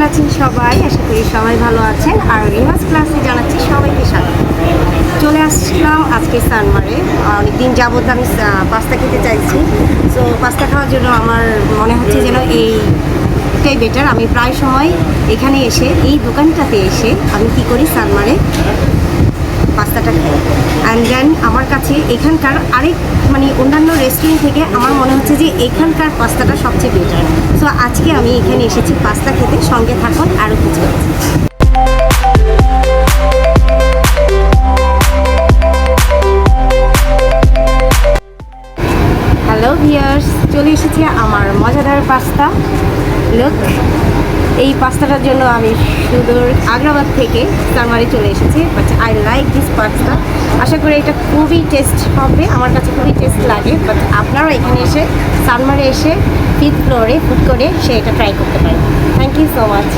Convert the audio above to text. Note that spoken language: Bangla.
আছেন সবাই? আশা করি সবাই ভালো আছেন। আর রিমাস ক্লাসে জানাচ্ছি সবাইকে স্বাগত। চলে আসলাম আজকে সানমারে। অনেকদিন যাবত আমি পাস্তা খেতে চাইছি। সো পাস্তা খাওয়ার জন্য আমার মনে হচ্ছে যেন এইটাই বেটার। আমি প্রায় সময় এখানে এসে এই দোকানটাতে এসে আমি কী করি, সানমারে পাস্তাটা খাই। অ্যান্ড দেন আমার কাছে এখানকার অন্যান্য রেস্টুরেন্ট থেকে আমার মনে হচ্ছে যে এখানকার পাস্তাটা সবচেয়ে বেটার। সো আজকে আমি এখানে এসেছি পাস্তা খেতে। সঙ্গে থাকুন আরও কিছু আছে। হ্যালো ভিয়ার্স, চলে এসেছি আমার মজাদার পাস্তা। লুক, এই পাস্তাটার জন্য আমি সুদূর আগ্রাবাদ থেকে সানমারে চলে এসেছি। But I like this pasta. আশা করি এটা খুবই টেস্ট হবে, আমার কাছে খুবই টেস্ট লাগে। বাট আপনারাও এখানে এসে সানমারে এসে 5th ফ্লোরে ফুড করে সে এটা ট্রাই করতে পারেন। Thank you so much.